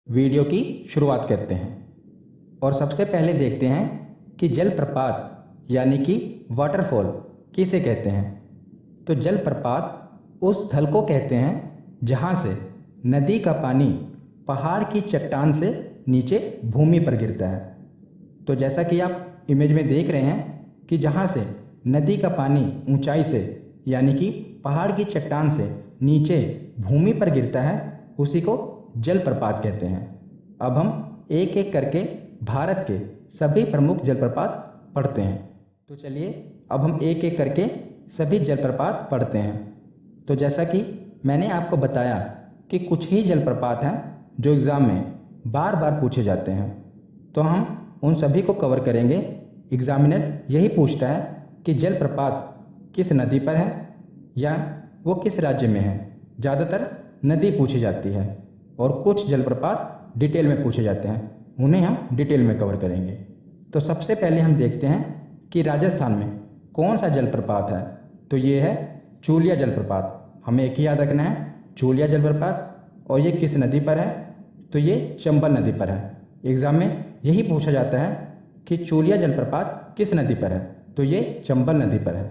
Video की शुरुआत करते हैं और सबसे पहले देखते हैं कि जलप्रपात यानी कि वाटरफॉल किसे कहते हैं। तो जलप्रपात उस स्थल को कहते हैं जहां से नदी का पानी पहाड़ की चट्टान से नीचे भूमि पर गिरता है। तो जैसा कि आप इमेज में देख रहे हैं कि जहां से नदी का पानी ऊंचाई से यानी कि पहाड़ की चट्टान से नीचे भूमि पर गिरता है, उसी को जलप्रपात कहते हैं। अब हम एक एक करके भारत के सभी प्रमुख जलप्रपात पढ़ते हैं। तो चलिए अब हम एक एक करके सभी जलप्रपात पढ़ते हैं। तो जैसा कि मैंने आपको बताया कि कुछ ही जलप्रपात हैं जो एग्ज़ाम में बार बार पूछे जाते हैं, तो हम उन सभी को कवर करेंगे। एग्जामिनर यही पूछता है कि जलप्रपात किस नदी पर है या वो किस राज्य में है। ज़्यादातर नदी पूछी जाती है और कुछ जलप्रपात डिटेल में पूछे जाते हैं, उन्हें हम डिटेल में कवर करेंगे। तो सबसे पहले हम देखते हैं कि राजस्थान में कौन सा जलप्रपात है। तो ये है चूलिया जलप्रपात। हमें एक ही याद रखना है, चूलिया जलप्रपात। और ये किस नदी पर है? तो ये चंबल नदी पर है। एग्ज़ाम में यही पूछा जाता है कि चूलिया जलप्रपात किस नदी पर है? तो ये चंबल नदी पर है।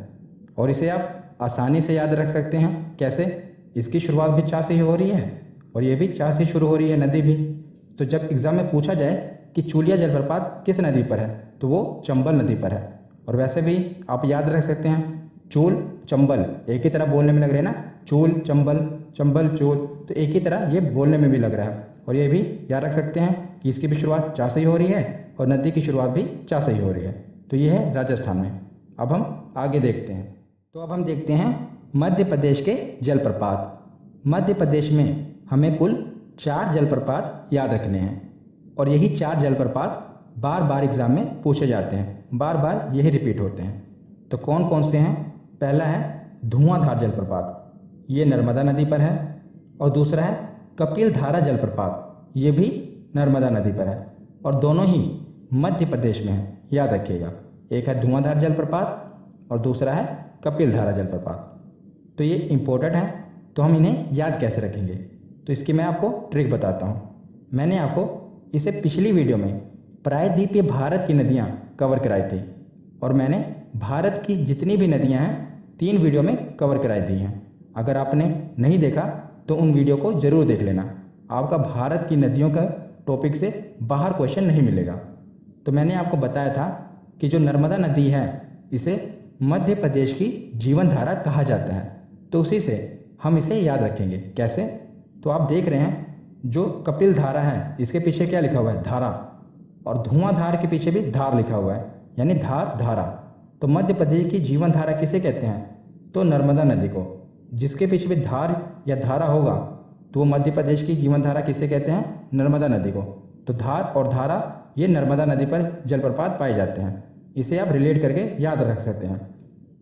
और इसे आप आसानी से याद रख सकते हैं। कैसे? इसकी शुरुआत भी चा से ही हो रही है और ये भी चा से शुरू हो रही है, नदी भी। तो जब एग्ज़ाम में पूछा जाए कि चूलिया जलप्रपात किस नदी पर है, तो वो चंबल नदी पर है। और वैसे भी आप याद रख सकते हैं, चूल चंबल एक ही तरह बोलने में लग रहे हैं ना, चूल चंबल, चंबल चूल, तो एक ही तरह ये बोलने में भी लग रहा है। और ये भी याद रख सकते हैं कि इसकी भी शुरुआत चा से ही हो रही है और नदी की शुरुआत भी चा से ही हो रही है। तो ये है राजस्थान में। अब हम आगे देखते हैं। तो अब हम देखते हैं मध्य प्रदेश के जलप्रपात। मध्य प्रदेश में हमें कुल 4 जलप्रपात याद रखने हैं और यही 4 जलप्रपात बार बार एग्ज़ाम में पूछे जाते हैं, बार बार यही रिपीट होते हैं। तो कौन कौन से हैं? पहला है धुआंधार जलप्रपात, ये नर्मदा नदी पर है। और दूसरा है कपिलधारा जलप्रपात, ये भी नर्मदा नदी पर है और दोनों ही मध्य प्रदेश में है, याद रखिएगा। एक है धुआंधार जलप्रपात और दूसरा है कपिलधारा जलप्रपात। तो ये इम्पोर्टेंट है, तो हम इन्हें याद कैसे रखेंगे? तो इसकी मैं आपको ट्रिक बताता हूँ। मैंने आपको इसे पिछली वीडियो में प्रायद्वीपीय भारत की नदियाँ कवर कराई थी और मैंने भारत की जितनी भी नदियाँ हैं 3 वीडियो में कवर कराई दी हैं। अगर आपने नहीं देखा तो उन वीडियो को ज़रूर देख लेना। आपका भारत की नदियों का टॉपिक से बाहर क्वेश्चन नहीं मिलेगा। तो मैंने आपको बताया था कि जो नर्मदा नदी है इसे मध्य प्रदेश की जीवन धारा कहा जाता है। तो उसी से हम इसे याद रखेंगे। कैसे? तो आप देख रहे हैं जो कपिल धारा है इसके पीछे क्या लिखा हुआ है? धारा। और धुआंधार के पीछे भी धार लिखा हुआ है, यानी धार धारा। तो मध्य प्रदेश की जीवन धारा किसे कहते हैं? तो नर्मदा नदी को। जिसके पीछे भी धार या धारा होगा तो वो मध्य प्रदेश की जीवन धारा किसे कहते हैं? नर्मदा नदी को। तो धार और धारा ये नर्मदा नदी पर जलप्रपात पाए जाते हैं। इसे आप रिलेट करके याद रख सकते हैं।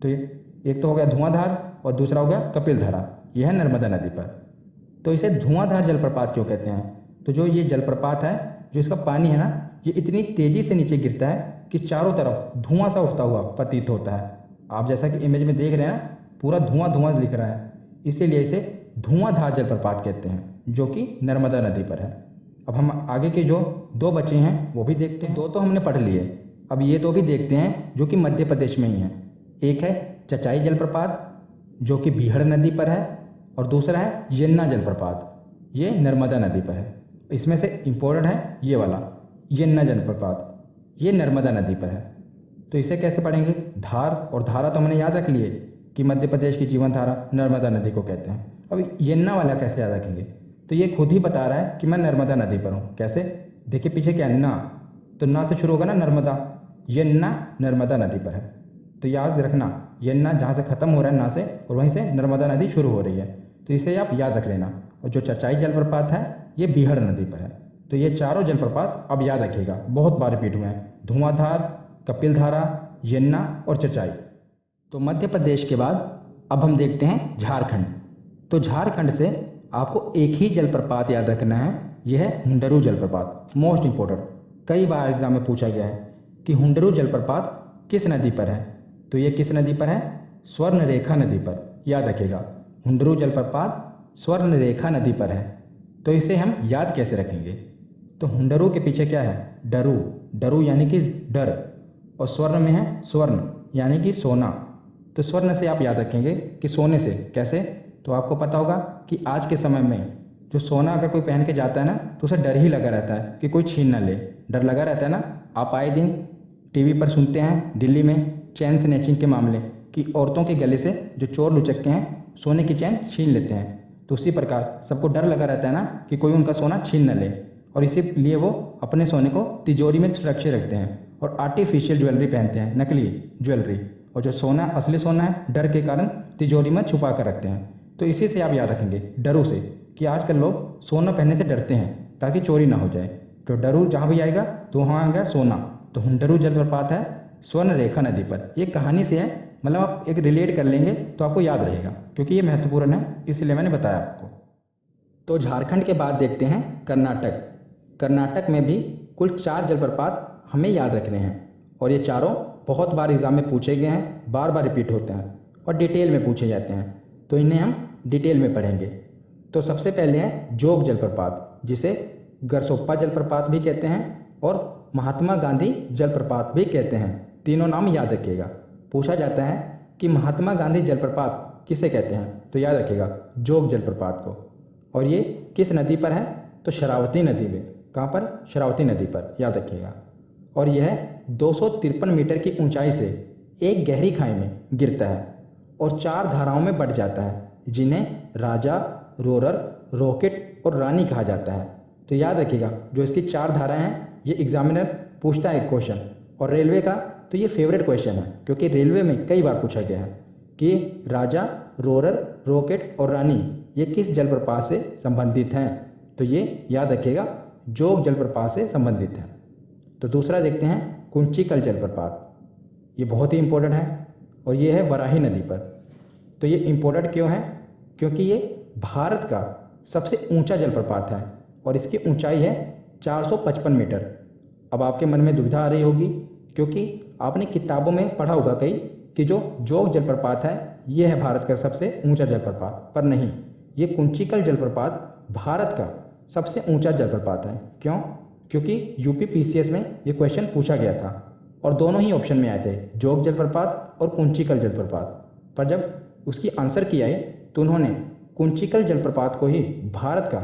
तो एक तो हो गया धुआंधार और दूसरा हो गया कपिलधारा, यह है नर्मदा नदी पर। तो इसे धुआंधार जलप्रपात क्यों कहते हैं? तो जो ये जलप्रपात है, जो इसका पानी है ना, ये इतनी तेज़ी से नीचे गिरता है कि चारों तरफ धुआं सा उठता हुआ प्रतीत होता है। आप जैसा कि इमेज में देख रहे हैं ना, पूरा धुआं धुआं दिख रहा है, इसीलिए इसे धुआंधार जलप्रपात कहते हैं, जो कि नर्मदा नदी पर है। अब हम आगे के जो 2 बचे हैं वो भी देखते हैं। 2 तो हमने पढ़ लिए, अब ये 2 भी देखते हैं जो कि मध्य प्रदेश में ही हैं। एक है चचाई जलप्रपात जो कि बीहड़ नदी पर है और दूसरा है यन्ना जलप्रपात, ये नर्मदा नदी पर है। इसमें से इम्पोर्टेंट है ये वाला यन्ना जलप्रपात, ये नर्मदा नदी पर है। तो इसे कैसे पढ़ेंगे? धार और धारा तो हमने याद रख लिए कि मध्य प्रदेश की जीवन धारा नर्मदा नदी को कहते हैं। अब यन्ना वाला कैसे याद रखेंगे? तो ये खुद ही बता रहा है कि मैं नर्मदा नदी पर हूँ। कैसे? देखिए पीछे क्या है, ना, तो ना से शुरू होगा ना नर्मदा, यन्ना नर्मदा नदी पर है। तो याद रखना, यन्ना जहाँ से ख़त्म हो रहा है ना से, और वहीं से नर्मदा नदी शुरू हो रही है, तो इसे आप याद रख लेना। और जो चचाई जलप्रपात है ये बीहड़ नदी पर है। तो ये चारों जलप्रपात अब याद रखिएगा, बहुत बार रिपीट हुए हैं, धुआंधार, कपिलधारा, यन्ना और चचाई। तो मध्य प्रदेश के बाद अब हम देखते हैं झारखंड। तो झारखंड से आपको एक ही जलप्रपात याद रखना है, यह है हुंडरू जलप्रपात। मोस्ट इंपॉर्टेंट, कई बार एग्जाम में पूछा गया है कि हुंडरू जलप्रपात किस नदी पर है? तो ये किस नदी पर है? स्वर्णरेखा नदी पर, याद रखिएगा। हुंडरू जलप्रपात स्वर्णरेखा नदी पर है। तो इसे हम याद कैसे रखेंगे? तो हुंडरू के पीछे क्या है? डरू। डरू यानी कि डर, और स्वर्ण में है स्वर्ण यानी कि सोना। तो स्वर्ण से आप याद रखेंगे कि सोने से कैसे? तो आपको पता होगा कि आज के समय में जो सोना अगर कोई पहन के जाता है ना तो उसे डर ही लगा रहता है कि कोई छीन ना ले। डर लगा रहता है ना। आप आए दिन टीवी पर सुनते हैं दिल्ली में चैन स्नैचिंग के मामले, कि औरतों के गले से जो चोर लुचक्के हैं सोने की चैन छीन लेते हैं। तो उसी प्रकार सबको डर लगा रहता है ना कि कोई उनका सोना छीन न ले, और इसीलिए वो अपने सोने को तिजोरी में सुरक्षित रखते हैं और आर्टिफिशियल ज्वेलरी पहनते हैं, नकली ज्वेलरी। और जो सोना असली सोना है डर के कारण तिजोरी में छुपा कर रखते हैं। तो इसी से आप याद रखेंगे डरू से, कि आजकल लोग सोना पहनने से डरते हैं ताकि चोरी ना हो जाए। तो डरू जहाँ भी आएगा तो वहाँ आएगा सोना। तो हुंडरू जलप्रपात है स्वर्ण रेखा नदी पर। ये कहानी से है, मतलब आप एक रिलेट कर लेंगे तो आपको याद रहेगा, क्योंकि ये महत्वपूर्ण है इसलिए मैंने बताया आपको। तो झारखंड के बाद देखते हैं कर्नाटक। कर्नाटक में भी कुल 4 जलप्रपात हमें याद रखने हैं, और ये चारों बहुत बार एग्जाम में पूछे गए हैं, बार बार रिपीट होते हैं और डिटेल में पूछे जाते हैं। तो इन्हें हम डिटेल में पढ़ेंगे। तो सबसे पहले है जोग जलप्रपात, जिसे गरसोप्पा जलप्रपात भी कहते हैं और महात्मा गांधी जलप्रपात भी कहते हैं। तीनों नाम याद रखिएगा। पूछा जाता है कि महात्मा गांधी जलप्रपात किसे कहते हैं, तो याद रखिएगा जोग जलप्रपात को। और ये किस नदी पर है? तो शरावती नदी में। कहाँ पर? शरावती नदी पर, याद रखिएगा। और यह 253 मीटर की ऊंचाई से एक गहरी खाई में गिरता है और 4 धाराओं में बढ़ जाता है, जिन्हें राजा, रोरर, रॉकेट और रानी कहा जाता है। तो याद रखिएगा जो इसकी 4 धाराएं हैं, ये एग्जामिनर पूछता है एक क्वेश्चन। और रेलवे का तो ये फेवरेट क्वेश्चन है, क्योंकि रेलवे में कई बार पूछा गया है कि राजा, रोरर, रॉकेट और रानी ये किस जलप्रपात से संबंधित हैं। तो ये याद रखिएगा जोग जलप्रपात से संबंधित है। तो दूसरा देखते हैं कुंचिकल जलप्रपात। ये बहुत ही इंपॉर्टेंट है और ये है वराही नदी पर। तो ये इंपॉर्टेंट क्यों है? क्योंकि ये भारत का सबसे ऊंचा जलप्रपात है और इसकी ऊंचाई है 455 मीटर। अब आपके मन में दुविधा आ रही होगी, क्योंकि आपने किताबों में पढ़ा होगा कई कि जो जोग जलप्रपात है ये है भारत का सबसे ऊंचा जलप्रपात, पर नहीं, ये कुंचिकल जलप्रपात भारत का सबसे ऊंचा जलप्रपात है। क्यों? क्योंकि यूपी पीसीएस में ये क्वेश्चन पूछा गया था और दोनों ही ऑप्शन में आए थे, जोग जलप्रपात और कुंचिकल जलप्रपात। पर जब उसकी आंसर की आई तो उन्होंने कुंचिकल जलप्रपात को ही भारत का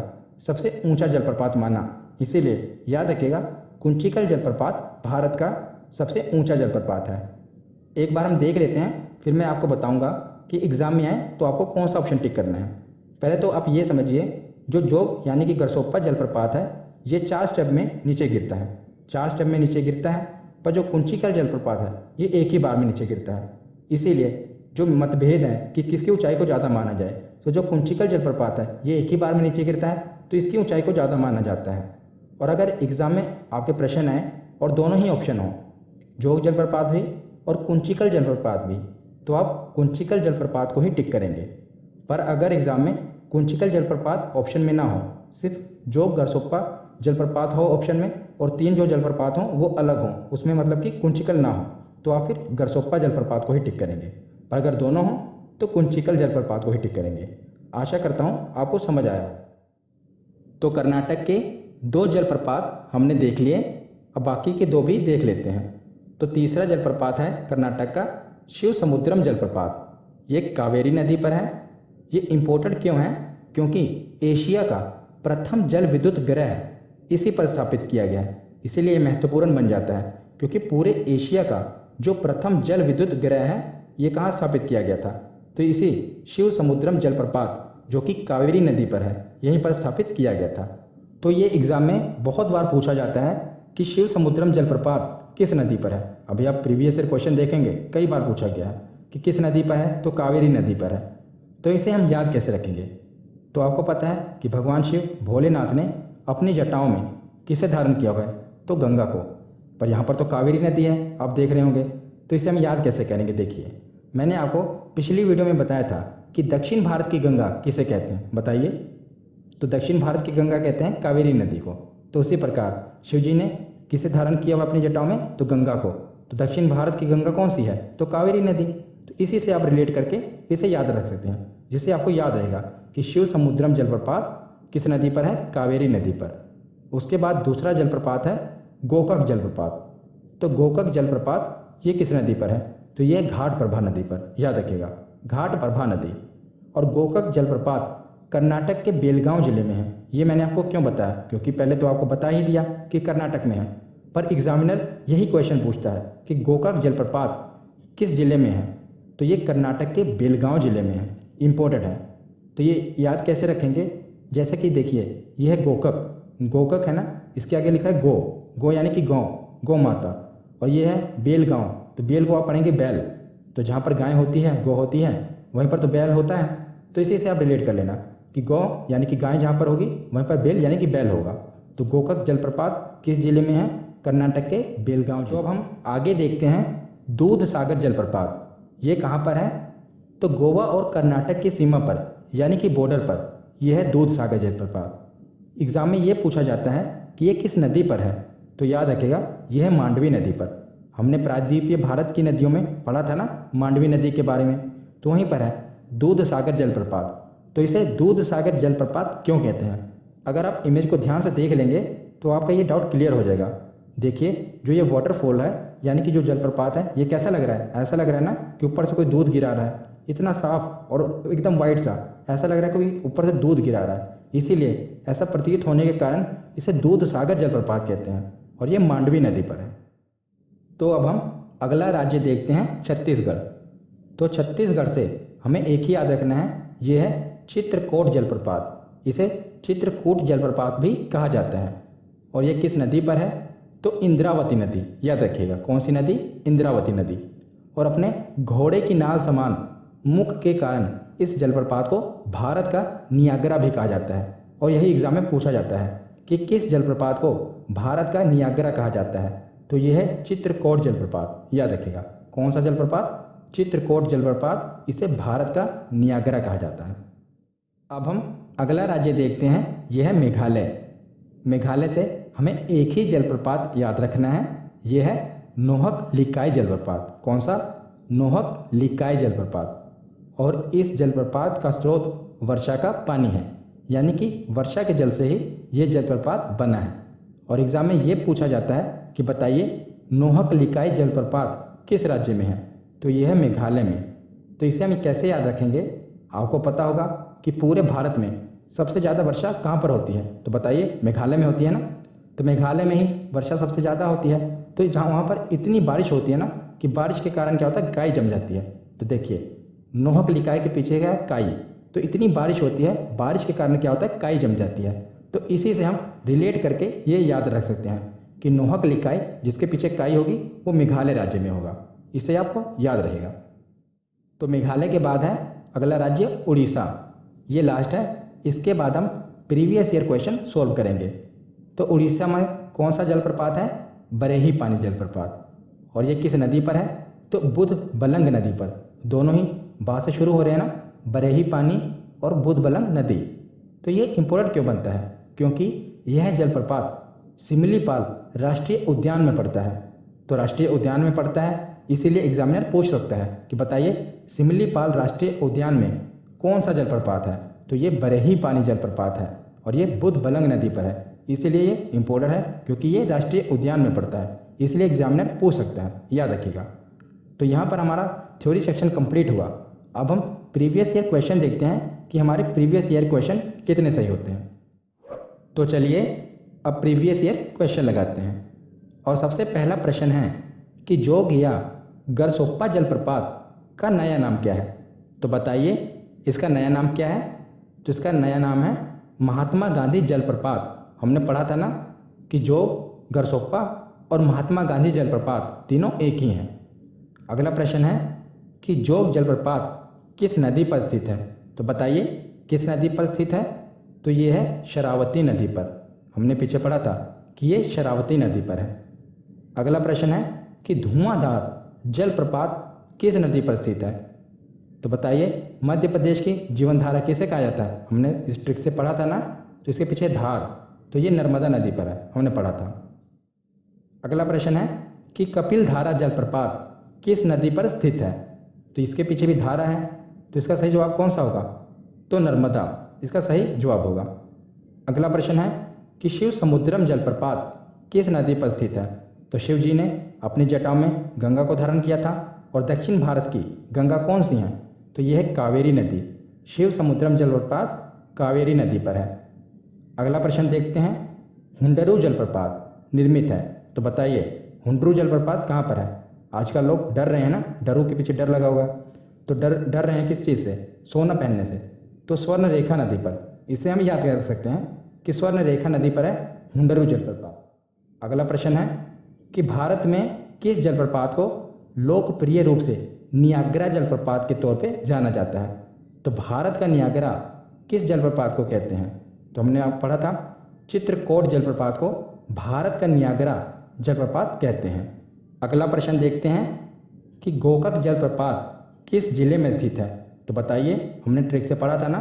सबसे ऊंचा जलप्रपात माना। इसीलिए याद रखिएगा कुंचिकल जलप्रपात भारत का सबसे ऊंचा जलप्रपात है। एक बार हम देख लेते हैं, फिर मैं आपको बताऊंगा कि एग्जाम में आए तो आपको कौन सा ऑप्शन टिक करना है। पहले तो आप ये समझिए, जो जोग यानी कि गरसोप्पा जलप्रपात है ये 4 स्टेप में नीचे गिरता है। 4 स्टेप में नीचे गिरता है, पर जो कुंचिकल जलप्रपात है ये एक ही बार में नीचे गिरता है। इसीलिए जो मतभेद है कि किसकी ऊंचाई को ज़्यादा माना जाए, तो जो कुंचिकल जलप्रपात है ये एक ही बार में नीचे गिरता है, तो इसकी ऊंचाई को ज़्यादा माना जाता है। और अगर एग्जाम में आपके प्रश्न आए और दोनों ही ऑप्शन हो, जोग जलप्रपात भी और कुंचिकल जलप्रपात भी, तो आप कुंचिकल जलप्रपात को ही टिक करेंगे। पर अगर एग्जाम में कुंचिकल जलप्रपात ऑप्शन में ना हो, सिर्फ जोग गरसोप्पा जलप्रपात हो ऑप्शन में और 3 जो जलप्रपात हों वो अलग हों, उसमें मतलब कि कुंचिकल ना हो, तो आप फिर गरसोप्पा जलप्रपात को ही टिक करेंगे। पर अगर दोनों हों तो कुंचिकल जलप्रपात को ही टिक करेंगे। आशा करता हूँ आपको समझ आया। तो कर्नाटक के 2 जलप्रपात हमने देख लिए, अब बाकी के 2 भी देख लेते हैं। तो तीसरा जलप्रपात है कर्नाटक का शिव समुद्रम जलप्रपात। ये कावेरी नदी पर है। ये इम्पोर्टेंट क्यों है? क्योंकि एशिया का प्रथम जल विद्युत ग्रह इसी पर स्थापित किया गया है, इसीलिए महत्वपूर्ण बन जाता है, क्योंकि पूरे एशिया का जो प्रथम जल विद्युत ग्रह है ये कहाँ स्थापित किया गया था? तो इसी शिव समुद्रम जलप्रपात जो कि कावेरी नदी पर है यहीं पर स्थापित किया गया था। तो ये एग्जाम में बहुत बार पूछा जाता है कि शिव समुद्रम जलप्रपात किस नदी पर है। अभी आप प्रीवियस ईयर क्वेश्चन देखेंगे, कई बार पूछा गया है कि किस नदी पर है, तो कावेरी नदी पर है। तो इसे हम याद कैसे रखेंगे? तो आपको पता है कि भगवान शिव भोलेनाथ ने अपनी जटाओं में किसे धारण किया हुआ है? तो गंगा को। पर यहाँ पर तो कावेरी नदी है, आप देख रहे होंगे, तो इसे हम याद कैसे करेंगे? देखिए, मैंने आपको पिछली वीडियो में बताया था कि दक्षिण भारत की गंगा किसे कहते हैं, बताइए। तो दक्षिण भारत की गंगा कहते हैं कावेरी नदी को। तो उसी प्रकार शिव जी ने किसे धारण किया हुआ अपनी जटाओं में? तो गंगा को। तो दक्षिण भारत की गंगा कौन सी है? तो कावेरी नदी। तो इसी से आप रिलेट करके इसे याद रख सकते हैं, जिससे आपको याद रहेगा कि शिव समुद्रम जलप्रपात किस नदी पर है? कावेरी नदी पर। उसके बाद दूसरा जलप्रपात है गोकाक जलप्रपात। तो गोकाक जलप्रपात ये किस नदी पर है? तो ये घाट प्रभा नदी पर, याद रखिएगा, घाट प्रभा नदी। और गोकाक जलप्रपात कर्नाटक के बेलगांव जिले में है। ये मैंने आपको क्यों बताया? क्योंकि पहले तो आपको बता ही दिया कि कर्नाटक में है, पर एग्जामिनर यही क्वेश्चन पूछता है कि गोकाक जलप्रपात किस जिले में है? तो ये कर्नाटक के बेलगांव जिले में है, इम्पोर्टेंट है। तो ये याद कैसे रखेंगे? जैसे कि देखिए, ये है गोकाक, गोकाक है ना, इसके आगे लिखा है गो यानी कि गौ, गौ माता। और ये है बेलगांव, तो बेल को आप पढ़ेंगे बैल, तो जहाँ पर गाय होती है, गौ होती है, वहीं पर तो बैल होता है। तो इसी से आप रिलेट कर लेना कि गौ यानी कि गाय जहाँ पर होगी वहीं पर बेल यानी कि बैल होगा। तो गोकाक जलप्रपात किस जिले में है? कर्नाटक के बेलगांव। तो अब हम आगे देखते हैं दूध सागर जलप्रपात। ये कहाँ पर है? तो गोवा और कर्नाटक की सीमा पर यानी कि बॉर्डर पर यह है दूध सागर जलप्रपात। एग्जाम में ये पूछा जाता है कि ये किस नदी पर है? तो याद रखेगा, यह है मांडवी नदी पर। हमने प्रायद्वीपीय भारत की नदियों में पढ़ा था ना मांडवी नदी के बारे में, तो वहीं पर है दूध सागर जलप्रपात। तो इसे दूध सागर जलप्रपात क्यों कहते हैं? अगर आप इमेज को ध्यान से देख लेंगे तो आपका ये डाउट क्लियर हो जाएगा। देखिए, जो ये वाटरफॉल है यानी कि जो जलप्रपात है, ये कैसा लग रहा है? ऐसा लग रहा है ना कि ऊपर से कोई दूध गिरा रहा है, इतना साफ और एकदम वाइट सा, ऐसा लग रहा है कोई ऊपर से दूध गिरा रहा है। इसीलिए ऐसा प्रतीत होने के कारण इसे दूध सागर जलप्रपात कहते हैं, और ये मांडवी नदी पर है। तो अब हम अगला राज्य देखते हैं छत्तीसगढ़। तो छत्तीसगढ़ से हमें एक ही याद रखना है, ये है चित्रकोट जलप्रपात। इसे चित्रकूट जलप्रपात भी कहा जाता है। और ये किस नदी पर है? तो इंद्रावती नदी, याद रखिएगा, कौन सी नदी? इंद्रावती नदी। और अपने घोड़े की नाल समान मुख के कारण इस जलप्रपात को भारत का नियाग्रा भी कहा जाता है। और यही एग्जाम में पूछा जाता है कि किस जलप्रपात को भारत का नियाग्रा कहा जाता है? तो यह है चित्रकोट जलप्रपात, याद रखिएगा, कौन सा जलप्रपात? चित्रकोट जलप्रपात। इसे भारत का नियाग्रा कहा जाता है। अब हम अगला राज्य देखते हैं, यह है मेघालय। मेघालय से हमें एक ही जलप्रपात याद रखना है, यह है नोहक लिकाय जलप्रपात। कौन सा? नोहक लिकाय जलप्रपात। और इस जलप्रपात का स्रोत वर्षा का पानी है, यानी कि वर्षा के जल से ही यह जलप्रपात बना है। और एग्जाम में यह पूछा जाता है कि बताइए नोहक लिकाय जलप्रपात किस राज्य में है? तो यह है मेघालय में। तो इसे हम कैसे याद रखेंगे? आपको पता होगा कि पूरे भारत में सबसे ज़्यादा वर्षा कहाँ पर होती है? तो बताइए, मेघालय में होती है ना। तो मेघालय में ही वर्षा सबसे ज़्यादा होती है। तो जहाँ वहाँ पर इतनी बारिश होती है ना कि बारिश के कारण क्या होता है? काई जम जाती है। तो देखिए, नोहक लिकाय के पीछे क्या है? काई। तो इतनी बारिश होती है, बारिश के कारण क्या होता है? काई जम जाती है। तो इसी से हम रिलेट करके ये याद रख सकते हैं कि नोहक लिकाय जिसके पीछे काई होगी वो मेघालय राज्य में होगा। इससे आपको याद रहेगा। तो मेघालय के बाद है अगला राज्य उड़ीसा, ये लास्ट है। इसके बाद हम प्रीवियस ईयर क्वेश्चन सॉल्व करेंगे। तो उड़ीसा में कौन सा जलप्रपात है? बरेही पानी जलप्रपात। और ये किस नदी पर है? तो बुध बलंग नदी पर। दोनों ही बा से शुरू हो रहे हैं ना, बरेही पानी और बुध बलंग नदी। तो ये इम्पोर्टेंट क्यों बनता है? क्योंकि यह जलप्रपात सिमलीपाल राष्ट्रीय उद्यान में पड़ता है। तो राष्ट्रीय उद्यान में पड़ता है, इसीलिए एग्जामिनर पूछ सकता है कि बताइए सिमलीपाल राष्ट्रीय उद्यान में कौन सा जलप्रपात है? तो ये बरेही पानी जलप्रपात है, और ये बुध बलंग नदी पर है। इसीलिए ये इम्पोर्टेंट है, क्योंकि ये राष्ट्रीय उद्यान में पड़ता है, इसलिए एग्जामिनर पूछ सकता है, याद रखिएगा। तो यहाँ पर हमारा थ्योरी सेक्शन कंप्लीट हुआ। अब हम प्रीवियस ईयर क्वेश्चन देखते हैं कि हमारे प्रीवियस ईयर क्वेश्चन कितने सही होते हैं। तो चलिए अब प्रीवियस ईयर क्वेश्चन लगाते हैं। और सबसे पहला प्रश्न है कि जोग या गरसोप्पा जलप्रपात का नया नाम क्या है? तो बताइए इसका नया नाम क्या है? तो इसका नया नाम है महात्मा गांधी जलप्रपात। हमने पढ़ा था ना कि जोग, गरसोप्पा और महात्मा गांधी जलप्रपात तीनों एक ही हैं। अगला प्रश्न है कि जोग जलप्रपात किस नदी पर स्थित है? तो बताइए किस नदी पर स्थित है? तो ये है शरावती नदी पर। हमने पीछे पढ़ा था कि ये शरावती नदी पर है। अगला प्रश्न है कि धुआंधार जलप्रपात किस नदी पर स्थित है? तो बताइए मध्य प्रदेश की जीवनधारा किसे कहा जाता है? हमने इस ट्रिक से पढ़ा था ना, तो इसके पीछे धार, तो ये नर्मदा नदी पर है, हमने पढ़ा था। अगला प्रश्न है कि कपिल धारा जलप्रपात किस नदी पर स्थित है? तो इसके पीछे भी धारा है, तो इसका सही जवाब कौन सा होगा? तो नर्मदा इसका सही जवाब होगा। अगला प्रश्न है कि शिव समुद्रम जलप्रपात किस नदी पर स्थित है? तो शिव जी ने अपनी जटाओं में गंगा को धारण किया था और दक्षिण भारत की गंगा कौन सी है? तो यह है कावेरी नदी। शिव समुद्रम जलप्रपात कावेरी नदी पर है। अगला प्रश्न देखते हैं, हुंडरू जलप्रपात निर्मित है, तो बताइए हुंडरू जलप्रपात कहाँ पर है? आजकल लोग डर रहे हैं ना, डरू के पीछे डर लगा हुआ है, तो डर रहे हैं किस चीज़ से? सोना पहनने से। तो स्वर्ण रेखा नदी पर, इसे हम याद कर सकते हैं कि स्वर्ण रेखा नदी पर है हुंडरू जलप्रपात। अगला प्रश्न है कि भारत में किस जलप्रपात को लोकप्रिय रूप से नियाग्रा जलप्रपात के तौर पे जाना जाता है? तो भारत का नियाग्रा किस जलप्रपात को कहते हैं? तो हमने आप पढ़ा था चित्रकोट जलप्रपात को भारत का नियाग्रा जलप्रपात कहते हैं। अगला प्रश्न देखते हैं कि गोकक जलप्रपात किस जिले में स्थित है? तो बताइए, हमने ट्रिक से पढ़ा था ना,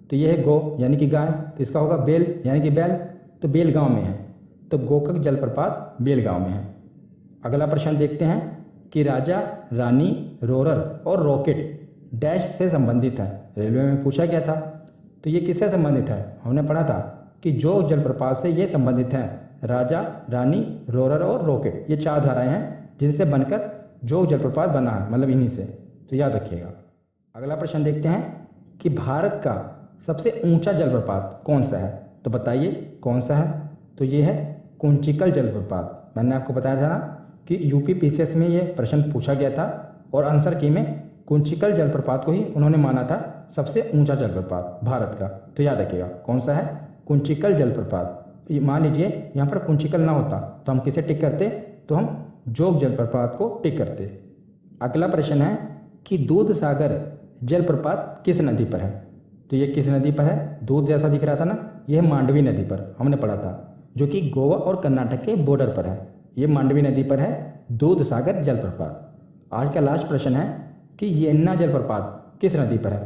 तो यह है गो यानी कि गाय, तो इसका होगा बेल यानी कि बैल, तो बेलगांव में है। तो गोकक जलप्रपात बेलगांव में है। अगला प्रश्न देखते हैं कि राजा, रानी, रोरर और रॉकेट डैश से संबंधित है। रेलवे में पूछा गया था, तो ये किससे संबंधित है? हमने पढ़ा था कि जोग जलप्रपात से ये संबंधित है। राजा, रानी, रोरर और रॉकेट, ये 4 धाराएं हैं जिनसे बनकर जोग जलप्रपात बना है, मतलब इन्हीं से, तो याद रखिएगा। अगला प्रश्न देखते हैं कि भारत का सबसे ऊंचा जलप्रपात कौन सा है? तो बताइए कौन सा है? तो ये है कुंचिकल जलप्रपात। मैंने आपको बताया था ना कि यूपी पीसीएस में ये प्रश्न पूछा गया था और आंसर की में कुंचिकल जलप्रपात को ही उन्होंने माना था सबसे ऊंचा जलप्रपात भारत का। तो याद रखिएगा कौन सा है? कुंचिकल जलप्रपात। मान लीजिए यहाँ पर कुंचिकल ना होता तो हम किसे टिक करते? तो हम जोग जलप्रपात को टिक करते। अगला प्रश्न है कि दूध सागर जलप्रपात किस नदी पर है? तो ये किस नदी पर है? दूध जैसा दिख रहा था ना, यह मांडवी नदी पर हमने पढ़ा था, जो कि गोवा और कर्नाटक के बॉर्डर पर है। ये मांडवी नदी पर है दूध सागर जलप्रपात। आज का लास्ट प्रश्न है कि येन्ना जलप्रपात किस नदी पर है?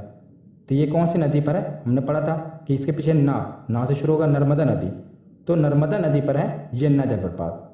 तो ये कौन सी नदी पर है? हमने पढ़ा था कि इसके पीछे ना से शुरू होगा नर्मदा नदी, तो नर्मदा नदी पर है येन्ना जलप्रपात।